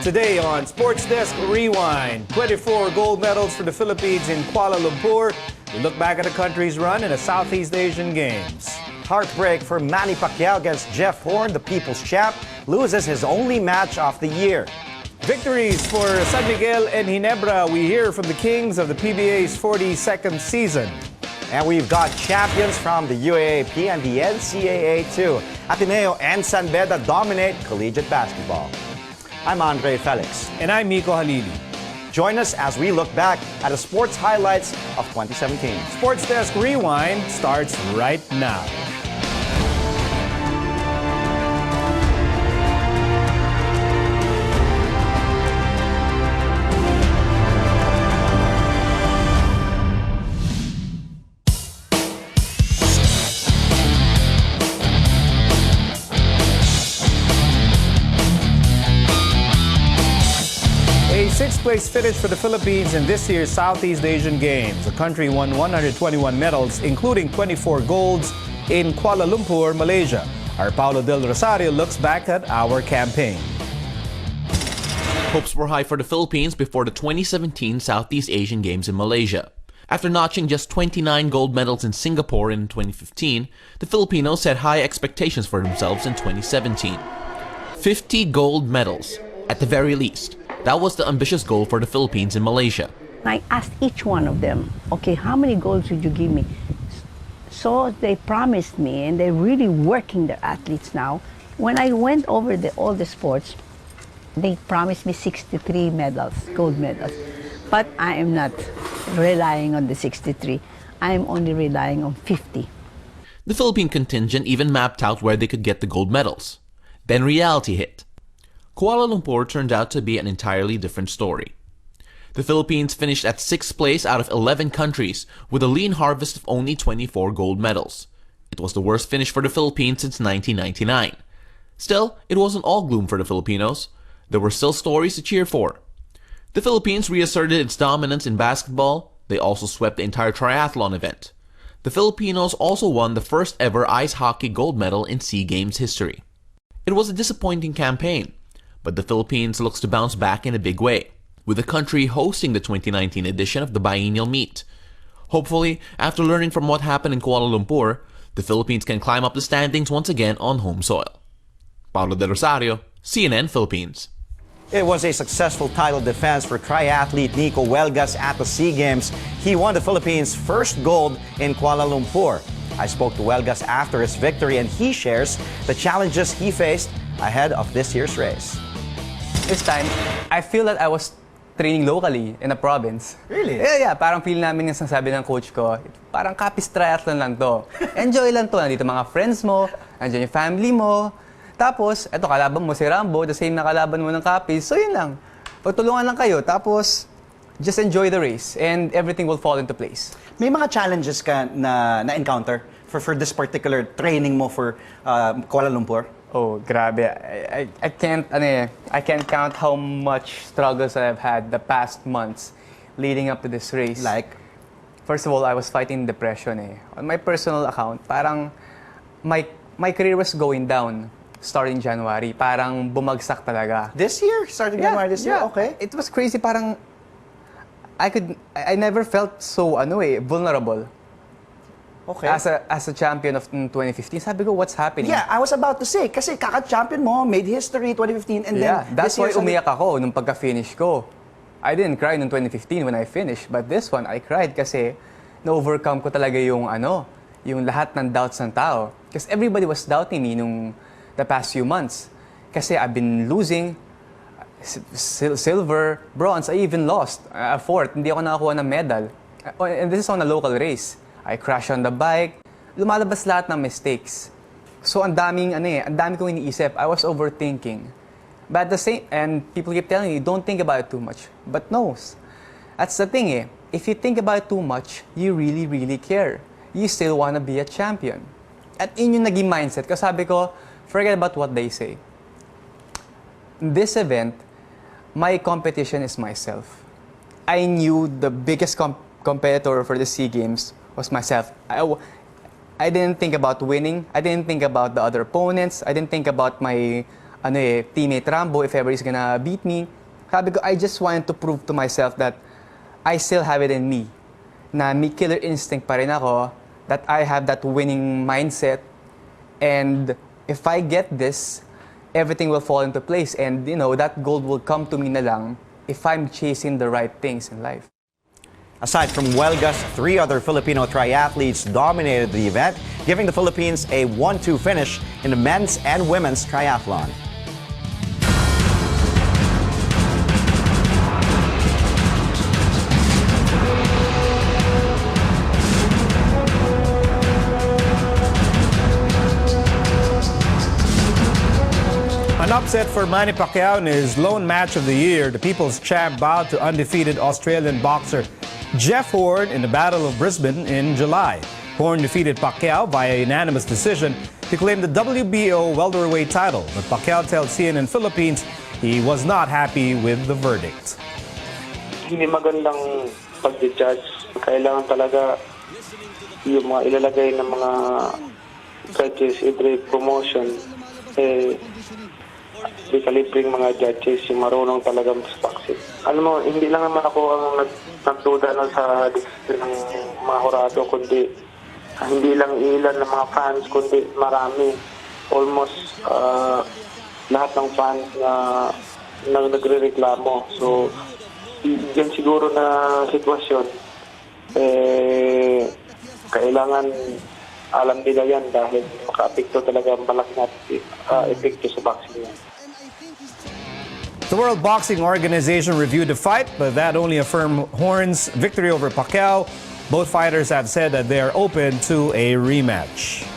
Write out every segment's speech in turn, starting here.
Today on Sports Desk Rewind, 24 gold medals for the Philippines in Kuala Lumpur. We look back at the country's run in the Southeast Asian Games. Heartbreak for Manny Pacquiao against Jeff Horn, the People's Champ, loses his only match of the year. Victories for San Miguel and Ginebra. We hear from the kings of the PBA's 42nd season. And we've got champions from the UAAP and the NCAA too. Ateneo and San Beda dominate collegiate basketball. I'm Andre Felix. And I'm Miko Halili. Join us as we look back at the sports highlights of 2017. Sports Desk Rewind starts right now. A sixth-place finish for the Philippines in this year's Southeast Asian Games. The country won 121 medals, including 24 golds in Kuala Lumpur, Malaysia. Our Paulo Del Rosario looks back at our campaign. Hopes were high for the Philippines before the 2017 Southeast Asian Games in Malaysia. After notching just 29 gold medals in Singapore in 2015, the Filipinos set high expectations for themselves in 2017. 50 gold medals, at the very least. That was the ambitious goal for the Philippines in Malaysia. I asked each one of them, okay, how many golds would you give me? So they promised me, and they're really working their athletes now. When I went over all the sports, they promised me 63 medals, gold medals. But I am not relying on the 63. I am only relying on 50. The Philippine contingent even mapped out where they could get the gold medals. Then reality hit. Kuala Lumpur turned out to be an entirely different story. The Philippines finished at 6th place out of 11 countries with a lean harvest of only 24 gold medals. It was the worst finish for the Philippines since 1999. Still, it wasn't all gloom for the Filipinos. There were still stories to cheer for. The Philippines reasserted its dominance in basketball. They also swept the entire triathlon event. The Filipinos also won the first ever ice hockey gold medal in SEA Games history. It was a disappointing campaign, but the Philippines looks to bounce back in a big way, with the country hosting the 2019 edition of the biennial meet. Hopefully, after learning from what happened in Kuala Lumpur, the Philippines can climb up the standings once again on home soil. Paulo De Rosario, CNN Philippines. It was a successful title defense for triathlete Nico Huelgas at the SEA Games. He won the Philippines' first gold in Kuala Lumpur. I spoke to Huelgas after his victory, and he shares the challenges he faced ahead of this year's race. This time, I feel that I was training locally in a province. Really? Yeah. Parang feel namin yung sabi ng coach ko, parang kapis triathlon lang to. Enjoy lang to. Nandito mga friends mo, nandiyan yung family mo. Tapos, eto kalaban mo si Rambo, the same na kalaban mo ng kapis. So yun lang. Pagtulungan lang kayo. Tapos, just enjoy the race and everything will fall into place. May mga challenges ka na-encounter for this particular training mo for Kuala Lumpur? Oh, grabe. I can't count how much struggles I've had the past months leading up to this race. Like? First of all, I was fighting depression eh. On my personal account, parang my career was going down starting January. Parang bumagsak talaga. This year? Starting January this year? Okay. It was crazy. Parang I never felt so vulnerable. Okay. As a champion of 2015, sabi ko, what's happening? Yeah, I was about to say, kasi kaka-champion mo, made history 2015, and then that's why umiyak ako nung pagka-finish ko. I didn't cry nung 2015 when I finished, but this one, I cried kasi na-overcome ko talaga yung lahat ng doubts ng tao. Because everybody was doubting me nung the past few months. Kasi I've been losing silver, bronze, I even lost a fourth. Hindi ako nakakuha ng medal. And this is on a local race. I crashed on the bike. Lumalabas lahat ng mistakes. So ang dami kong iniisip. I was overthinking. But and people keep telling me, don't think about it too much. But no, that's the thing eh. If you think about it too much, you really, really care. You still want to be a champion. At yun yung naging mindset. Kasi sabi ko, forget about what they say. In this event, my competition is myself. I knew the biggest competitor for the SEA Games was myself. I didn't think about winning. I didn't think about the other opponents. I didn't think about my teammate Rambo if ever he's gonna beat me. Sabi ko, I just wanted to prove to myself that I still have it in me. Na may killer instinct pa rin ako, that I have that winning mindset. And if I get this, everything will fall into place. And that gold will come to me na lang if I'm chasing the right things in life. Aside from Huelgas, 3 other Filipino triathletes dominated the event, giving the Philippines a 1-2 finish in the men's and women's triathlon. An upset for Manny Pacquiao in his lone match of the year. The People's Champ bowed to undefeated Australian boxer Jeff Horn in the Battle of Brisbane in July. Horn defeated Pacquiao via unanimous decision to claim the WBO welterweight title, but Pacquiao tells CNN Philippines he was not happy with the verdict. Hindi magandang pag-judge. Kailangan talaga yung mga ilalagay ng mga judges every promotion, di kalibring mga judges yung marunong talagang boxing. Alam mo, hindi lang naman ako ang nagduda sa decision ng mga hurado, kundi hindi lang ilan ng mga fans, kundi marami. Almost lahat ng fans na nagre-reklamo. So, yan siguro na sitwasyon, kailangan alam nila yan dahil maka-apekto talaga malaki na epekto sa boxing yan. The World Boxing Organization reviewed the fight, but that only affirmed Horn's victory over Pacquiao. Both fighters have said that they are open to a rematch.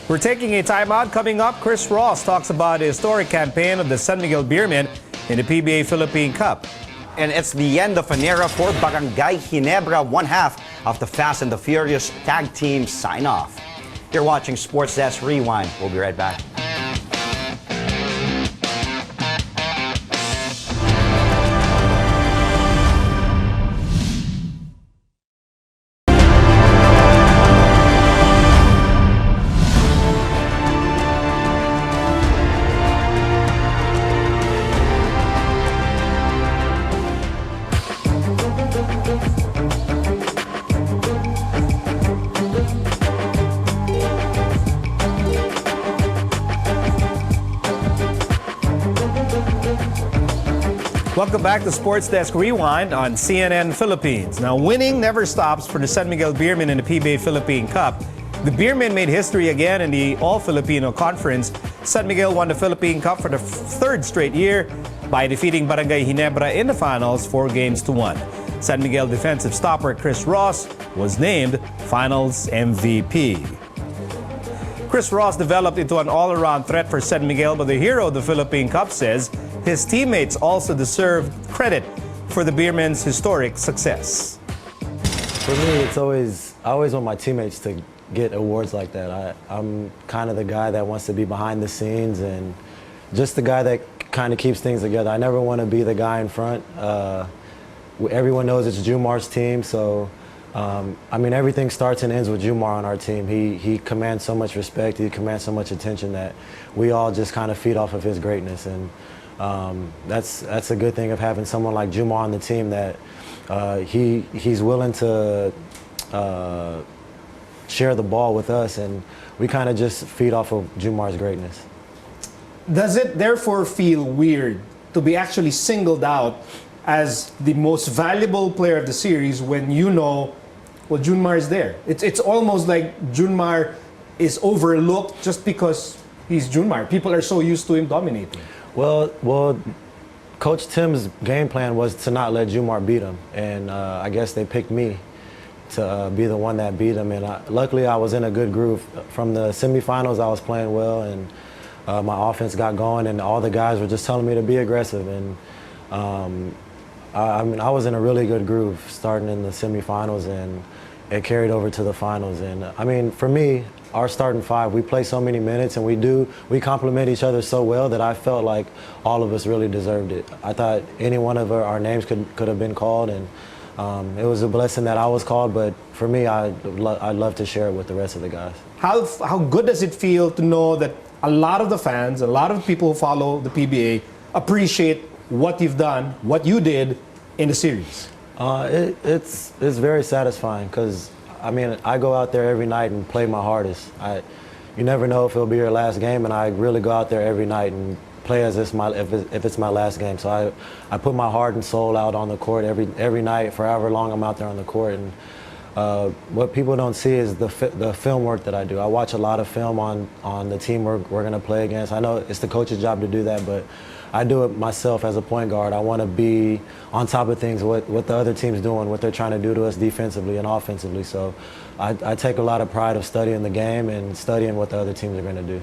We're taking a timeout. Coming up, Chris Ross talks about the historic campaign of the San Miguel Beermen in the PBA Philippine Cup. And it's the end of an era for Barangay Ginebra, one half of the Fast and the Furious tag team sign-off. You're watching Sports Desk Rewind. We'll be right back. Welcome back to Sports Desk Rewind on CNN Philippines. Now, winning never stops for the San Miguel Beermen in the PBA Philippine Cup. The Beermen made history again in the All-Filipino Conference. San Miguel won the Philippine Cup for the 3rd straight year by defeating Barangay Ginebra in the finals 4-1. San Miguel defensive stopper Chris Ross was named Finals MVP. Chris Ross developed into an all-around threat for San Miguel, but the hero of the Philippine Cup says his teammates also deserve credit for the Beermen's historic success. For me, I always want my teammates to get awards like that. I'm kind of the guy that wants to be behind the scenes and just the guy that kind of keeps things together. I never want to be the guy in front. Everyone knows it's Jumar's team, so everything starts and ends with Jumar on our team. He commands so much respect, he commands so much attention that we all just kind of feed off of his greatness. And that's a good thing of having someone like Jumar on the team, that he's willing to share the ball with us, and we kind of just feed off of Jumar's greatness. Does it therefore feel weird to be actually singled out as the most valuable player of the series when Junmar is there? It's almost like Junmar is overlooked just because he's Junmar. People are so used to him dominating. Well, Coach Tim's game plan was to not let Jumar beat him, and I guess they picked me to be the one that beat him. And luckily, I was in a good groove. From the semifinals, I was playing well, and my offense got going, and all the guys were just telling me to be aggressive. And I was in a really good groove starting in the semifinals, and it carried over to the finals. And for me, our starting five, we play so many minutes, and we complement each other so well that I felt like all of us really deserved it. I thought any one of our names could have been called, and it was a blessing that I was called, but for me, I'd love to share it with the rest of the guys. how good does it feel to know that a lot of the fans, a lot of people who follow the PBA appreciate what you've done, what you did in the series? It's very satisfying because, I mean, I go out there every night and play my hardest. You never know if it'll be your last game, and I really go out there every night and play as if it's my last game. So I put my heart and soul out on the court every night for however long I'm out there on the court. And what people don't see is the film work that I do. I watch a lot of film on the team we're going to play against. I know it's the coach's job to do that, but I do it myself as a point guard. I want to be on top of things, what the other team's doing, what they're trying to do to us defensively and offensively. So I take a lot of pride of studying the game and studying what the other teams are going to do.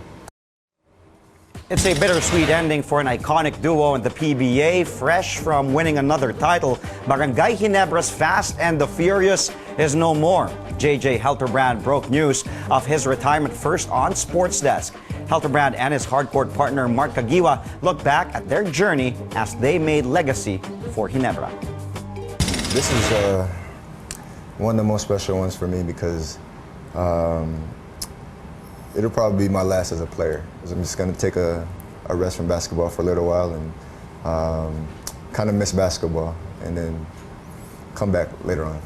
It's a bittersweet ending for an iconic duo in the PBA. Fresh from winning another title, Barangay Ginebra's Fast and the Furious is no more. JJ Helterbrand broke news of his retirement first on Sports Desk. Helterbrand and his hardcourt partner Mark Kagiwa look back at their journey as they made legacy for Ginebra. This is one of the most special ones for me because it'll probably be my last as a player. I'm just going to take a rest from basketball for a little while and kind of miss basketball and then come back later on.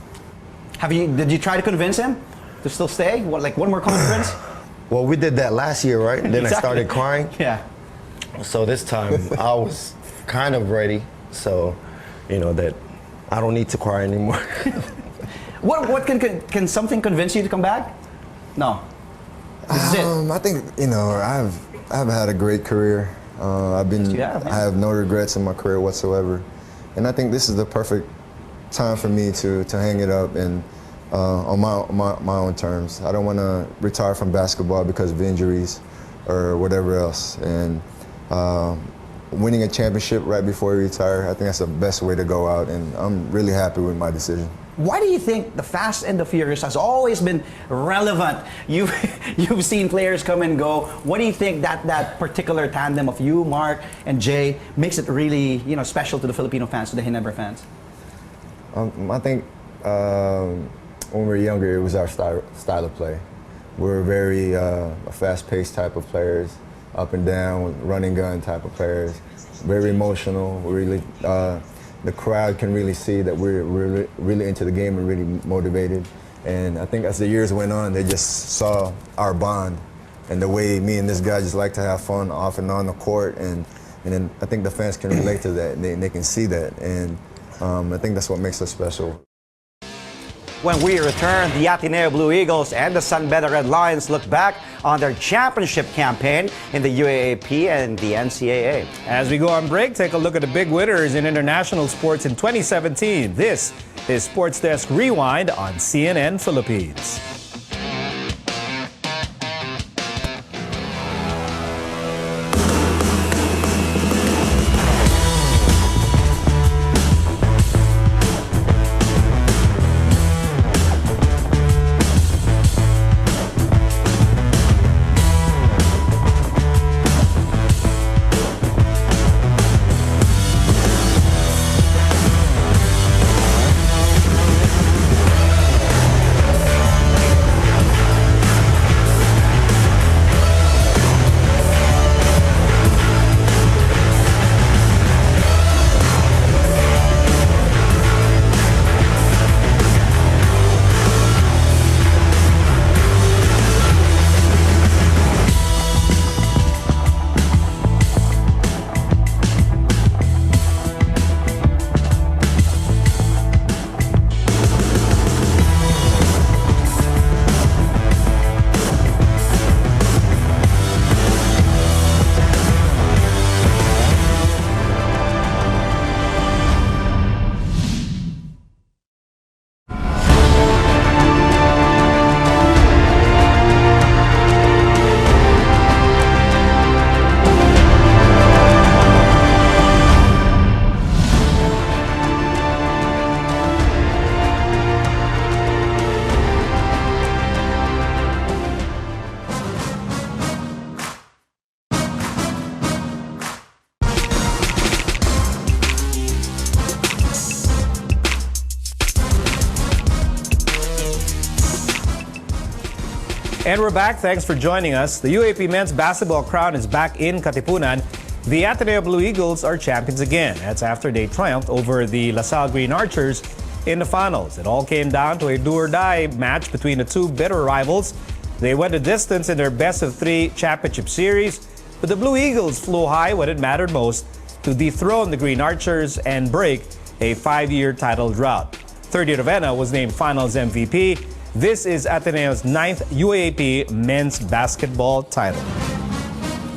Did you try to convince him to still stay? Like one more conference? Well, we did that last year, right? And then Exactly. I started crying. Yeah. So this time I was kind of ready. So, you know, that I don't need to cry anymore. What can something convince you to come back? No. This is it. I think, you know, I've had a great career. I have no regrets in my career whatsoever. And I think this is the perfect time for me to hang it up and on my own terms. I don't want to retire from basketball because of injuries or whatever else. And winning a championship right before you retire, I think that's the best way to go out. And I'm really happy with my decision. Why do you think the Fast and the Furious has always been relevant? You've seen players come and go. What do you think that particular tandem of you, Mark, and Jay makes it really, you know, special to the Filipino fans, to the Ginebra fans? I think when we were younger, it was our style of play. We were very fast-paced type of players, up and down, running gun type of players, very emotional. Really, the crowd can really see that we're really into the game and really motivated. And I think as the years went on, they just saw our bond and the way me and this guy just like to have fun off and on the court. And then I think the fans can relate to that, and they can see that. And I think that's what makes us special. When we return, the Ateneo Blue Eagles and the San Beda Red Lions look back on their championship campaign in the UAAP and the NCAA. As we go on break, take a look at the big winners in international sports in 2017. This is Sports Desk Rewind on CNN Philippines. And we're back. Thanks for joining us. The UAP men's basketball crown is back in Katipunan. The Ateneo Blue Eagles are champions again. That's after they triumphed over the LaSalle Green Archers in the finals. It all came down to a do-or-die match between the two bitter rivals. They went the distance in their best-of-3 championship series, but the Blue Eagles flew high when it mattered most to dethrone the Green Archers and break a 5-year title drought. 30 Ravenna was named Finals MVP. This is Ateneo's 9th UAAP men's basketball title.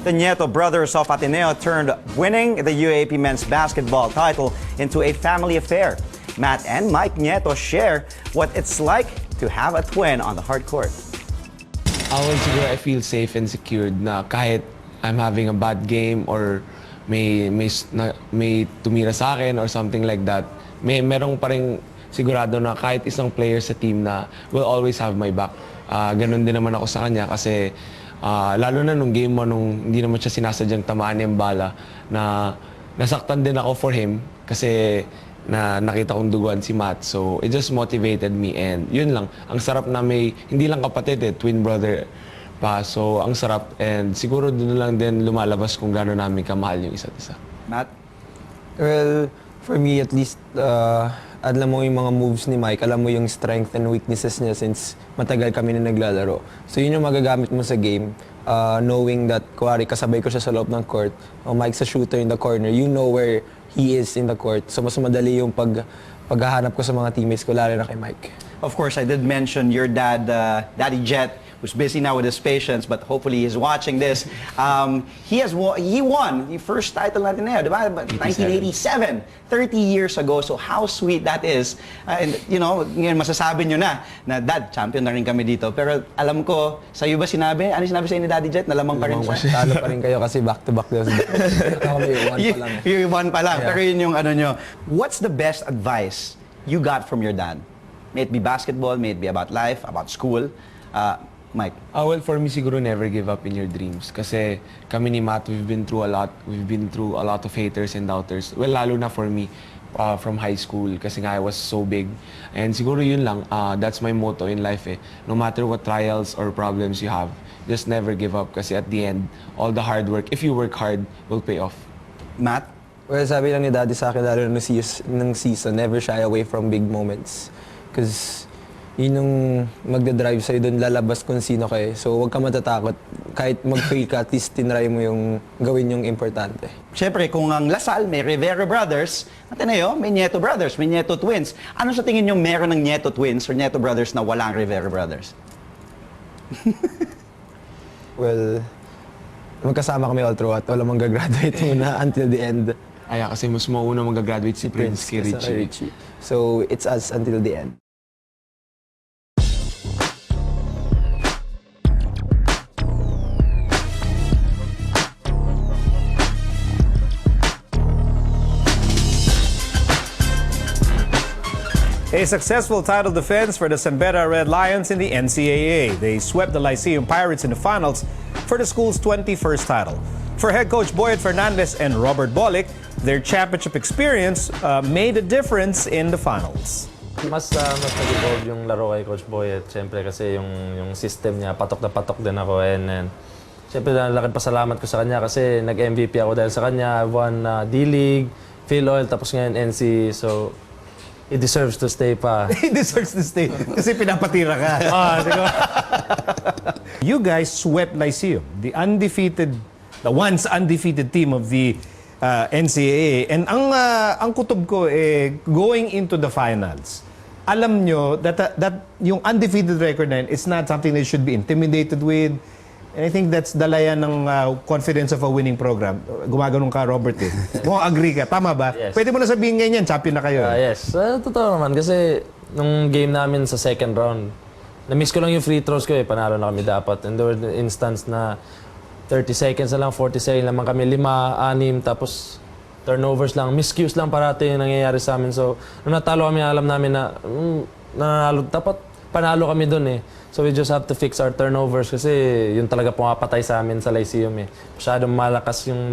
The Nieto brothers of Ateneo turned winning the UAAP men's basketball title into a family affair. Matt and Mike Nieto share what it's like to have a twin on the hard court. Siguro I feel safe and secured na kahit I'm having a bad game or may tumira sa akin or something like that, merong pa rin sigurado na kahit isang player sa team na will always have my back. Ganun din naman ako sa kanya kasi lalo na nung game mo, nung hindi naman siya sinasadyang tamaan yung bala, na nasaktan din ako for him kasi na nakita kong duguan si Matt. So it just motivated me and yun lang. Ang sarap na may, hindi lang kapatid twin brother pa. So ang sarap and siguro doon lang din lumalabas kung gano'n namin kamahal yung isa't isa. Matt? Well, for me at least, alam mo yung mga moves ni Mike, alam mo yung strength and weaknesses niya since matagal kami na naglalaro. So yun yung magagamit mo sa game, knowing that, kuwari, kasabay ko siya sa loob ng court, Mike's a shooter in the corner, you know where he is in the court. So mas madali yung paghahanap ko sa mga teammates ko, lalo na kay Mike. Of course, I did mention your dad, Daddy Jet, who's busy now with his patients, but hopefully he's watching this. He won the first title natin na, diba? 1987, 30 years ago. So how sweet that is. And you know, ngayon masasabi nyo na Dad, champion na rin kami dito. Pero alam ko, sa'yo ba sinabi? Ano sinabi sa'yo ni Daddy Jet? Nalamang pa rin siya? Talo pa rin kayo kasi back-to-back daw. Yung one pa lang. Yeah. Pero yun yung ano nyo. What's the best advice you got from your dad? May it be basketball, may it be about life, about school. Mike? Well, for me, siguro never give up in your dreams. Kasi kami ni Matt, we've been through a lot. We've been through a lot of haters and doubters. Well, lalo na for me, from high school. Kasi nga, I was so big. And siguro yun lang, that's my motto in life No matter what trials or problems you have, just never give up. Kasi at the end, all the hard work, if you work hard, will pay off. Matt? Well, sabi lang ni Daddy sa akin, lalo ng season, never shy away from big moments. Because yun yung magdadrive sa'yo doon, lalabas kung sino kayo. So huwag ka matatakot. Kahit mag-fail ka, at least tinry mo yung gawin yung importante. Siyempre, kung ang Lasal may Rivera Brothers, Ateneo may Nieto Brothers, may Nieto Twins. Ano sa tingin nyo meron ng Nieto Twins or Nieto Brothers na walang Rivera Brothers? Well, magkasama kami all throughout. Wala mang gagraduate muna until the end. Ay, kasi mas mauna mag-graduate si Prince kay Richie. So it's us until the end. A successful title defense for the San Beda Red Lions in the NCAA. They swept the Lyceum Pirates in the finals for the school's 21st title. For head coach Boyet Fernandez and Robert Bolick, their championship experience made a difference in the finals. Mas nag-evolve yung laro kay Coach Boyet. Siyempre kasi yung system niya, patok na patok din ako. And siyempre laking pasalamat ko sa kanya kasi nag-MVP ako dahil sa kanya. I won D-League, Phil-Oil, tapos ngayon NC. So, he deserves to stay pa. He deserves to stay kasi pinapatira ka. You guys swept Lyceum, the once undefeated team of the NCAA. And ang kutob ko going into the finals, alam nyo that yung undefeated record na yun, it's not something that you should be intimidated with. And I think that's dalayan ng confidence of a winning program. Gumaganong ka, Robert Mukhang agree ka. Tama ba? Yes. Pwede mo na sabihin ngayon yan, champion na kayo. Yes. Totoo naman kasi nung game namin sa second round, na-miss ko lang yung free throws ko panalo na kami dapat. And there were instance na 30 seconds na lang, 40 seconds naman kami, 5, 6, tapos turnovers lang, miscues lang parati yung nangyayari sa amin. So, nung natalo kami, alam namin na nanalo, dapat panalo kami dun So we just have to fix our turnovers kasi yun talaga pumapatay sa amin sa Lyceum Masyadong malakas yung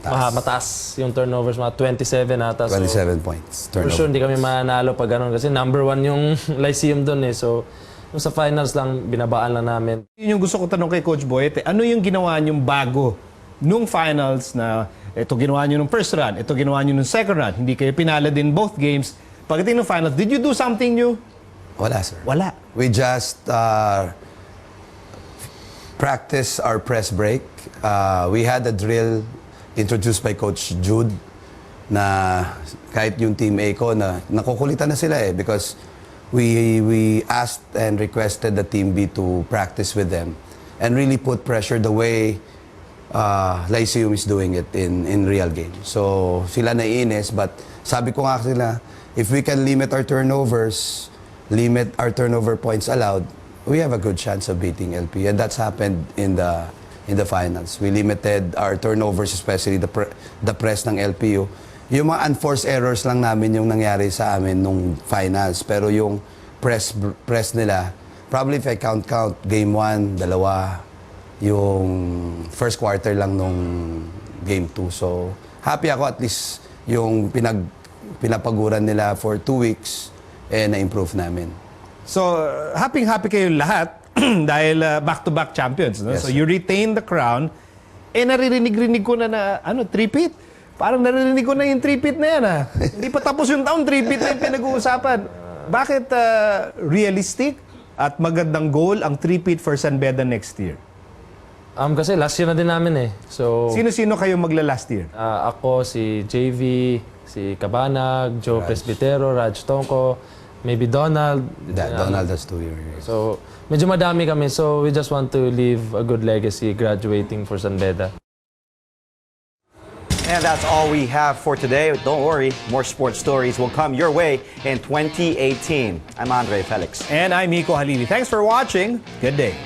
mataas yung turnovers, mga 27 ata. 27 points turnover. For sure, hindi kami manalo pag ganun kasi number 1 yung Lyceum dun So Yung sa finals lang, binabaan lang namin. Yun yung gusto ko tanong kay Coach Boyete, ano yung ginawa niyong bago nung finals na ito ginawa niyo nung first round, ito ginawa niyo nung second round, hindi kayo pinala din both games. Pagdating ng finals, did you do something new? Wala, sir. Wala. We just practice our press break. We had a drill introduced by Coach Jude na kahit yung Team A ko na nakukulitan na sila because we asked and requested the Team B to practice with them and really put pressure the way Lyceum is doing it in real game. So sila naiinis but sabi ko nga sila, if we can limit our turnovers, limit our turnover points allowed, we have a good chance of beating LP, and that's happened in the finals. We limited our turnovers, especially the press ng LPU. Yung mga unforced errors lang namin yung nangyari sa amin nung finals, pero yung press nila, probably if I count, game 1, dalawa, yung first quarter lang nung game 2. So, happy ako at least yung pinapaguran nila for 2 weeks, na-improve namin. So, happy kayo lahat dahil back-to-back champions. No? Yes, so, you retain the crown. Naririnig ko na three-peat. Parang naririnig ko na yung three-peat na yan. Hindi pa tapos yung taon, three-peat na yung pinag-uusapan. Bakit realistic at magandang goal ang three-peat for San Beda next year? Kasi last year na din namin eh. So, Sino-sino kayo magla-last year? ako, si JV, si Cabanag, Joe Presbitero, Raj Tonko, maybe Donald. Donald has 2 years. So, medyo madami kami. So, we just want to leave a good legacy graduating for San Beda. And that's all we have for today. Don't worry, more sports stories will come your way in 2018. I'm Andre Felix. And I'm Miko Halili. Thanks for watching. Good day.